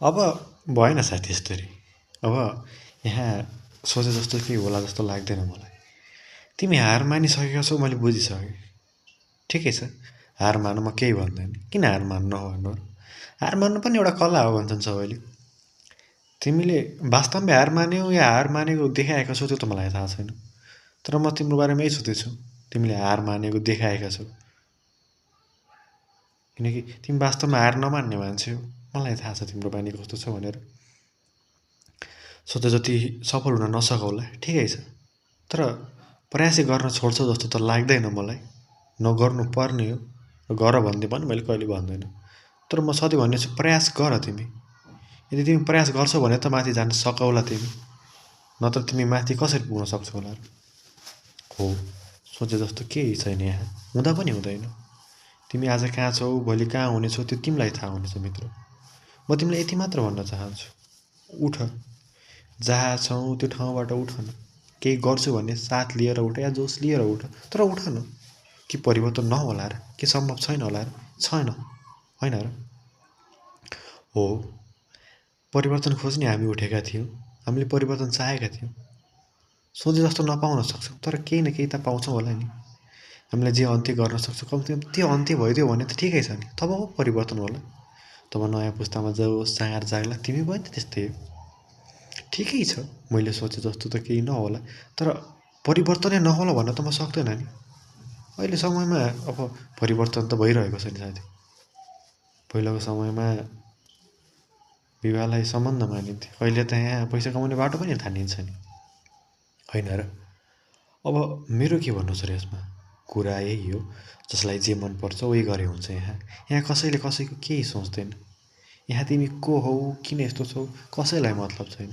अब भएन साथी यसरी। अब यहाँ सोचे जस्तो केही होला जस्तो लाग्दैन मलाई। तिमी हार मानिसकेका छौ मैले बुझिसकेँ। ठिकै छ, हार मान, म केही भन्दैन। किन हार मान्नु हो भन्नु? हार मान्नु पनि एउटा कला हो भन्छन् सबैले। तिमीले वास्तवमै हार मान्यौ या हार मानेको देखाएका छौ त्यो त मलाई थाहा छैन। तर म तिम्रो बारेमा यही सोच्दैछु, तिमीले हार मानेको देखाएका छौ। किनकि तिमी वास्तवमा हार नमान्ने मान्छे हो। मलाई थाहा छ तिम्रो बानी कस्तो छ भनेर। सोचे जति सफल हुन नसकौला, ठिकै छ। तर प्रयासै गर्न छोड्छौ जस्तो त लाग्दैन मलाई। नगर्नु पर्ने हो। गर भन्ने पनि मैले कहिले भन्दैन। तर म सधैँ भन्नेछु प्रयास गर तिमी। यदि तिमी प्रयास गर्छौ भने त माथि जान सकौला तिमी। नत्र तिमी माथि कसरी पुग्न सक्छौ होला र? हो, सोचे जस्तो केही छैन यहाँ। हुँदा पनि हुँदैन। तिमी आज कहाँ छौ, भोलि कहाँ हुनेछौ त्यो तिमीलाई थाहा हुनेछ मित्र। म तिमीलाई यति मात्र भन्न चाहन्छु, उठ। जहाँ छौ त्यो ठाउँबाट उठ न। केही गर्छु भन्ने साथ लिएर उठ या जोस लिएर उठ, तर उठ न। के परिवर्तन नहोला र? के सम्भव छैन होला र? छैन, होइन र? हो, परिवर्तन खोज्ने हामी उठेका थियौँ। हामीले परिवर्तन चाहेका थियौँ। सोचे जस्तो नपाउन सक्छौँ, तर केही न केही त पाउँछौँ होला नि। हामीले जे अन्त्य गर्न सक्छौँ कमसेकम त्यो अन्त्य भइदियो भने त ठिकै छ नि। तब पो परिवर्तन होला। तब नयाँ पुस्तामा जोस चाँगार जाग्ला। तिमी पनि त त्यस्तै हो। ठिकै छ, मैले सोचे जस्तो त केही नहोला, तर परिवर्तनै नहोला भन्न त म सक्दैन नि। अहिले समयमा अब परिवर्तन त भइरहेको छ नि साथी। पहिलाको समयमा विवाहलाई सम्बन्ध मानिन्थ्यो। अहिले त यहाँ पैसा कमाउने बाटो पनि थानिन्छ नि, होइन र? अब मेरो के भन्नु छ र यसमा? कुरा यही हो, जसलाई जे मनपर्छ उही गरे हुन्छ यहाँ। यहाँ कसैले कसैको केही सोच्दैन। यहाँ तिमी को हौ, किन यस्तो छौ, कसैलाई मतलब छैन।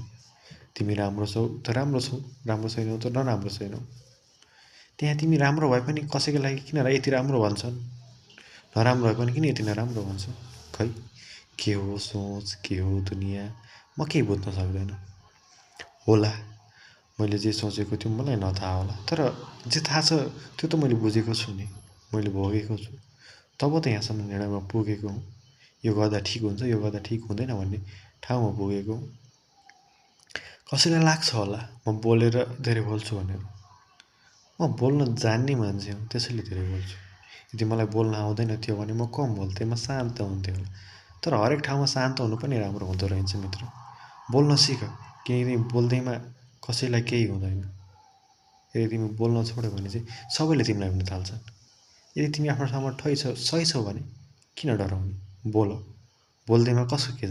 तिमी राम्रो छौ त राम्रो छौ, राम्रो छैनौ त नराम्रो छैनौ। त्यहाँ तिमी राम्रो भए पनि कसैको लागि किन यति राम्रो भन्छन्, नराम्रो भए पनि किन यति नराम्रो भन्छन्? खै, के हो सोच, के हो दुनियाँ, म केही बुझ्न सक्दैन। होला, मैले जे सोचेको त्यो मलाई नथाहा होला, तर जे थाहा छ त्यो त मैले बुझेको छु नि। मैले भोगेको छु। तब त यहाँसम्म निर्णयमा पुगेको हुँ। यो गर्दा ठिक हुन्छ, यो गर्दा ठिक हुँदैन भन्ने ठाउँमा पुगेको हुँ। कसैलाई लाग्छ होला म बोलेर धेरै बोल्छु भनेर। म बोल्न जान्ने मान्छे हुँ, त्यसैले धेरै बोल्छु। यदि मलाई बोल्न आउँदैन थियो भने म कम बोल्थेँ, म शान्त हुन्थेँ होला। तर हरेक ठाउँमा शान्त हुनु पनि राम्रो हुँदो रहेछ मित्र। बोल्न सिक, किनकि बोल्दैमा कसैलाई केही हुँदैन। यदि तिमी बोल्न छोड्यौ भने चाहिँ सबैले तिमीलाई हुन थाल्छन्। यदि तिमी आफ्नो ठाउँमा सही छौ भने किन डराउने? बोल। बोल्दैमा कसको के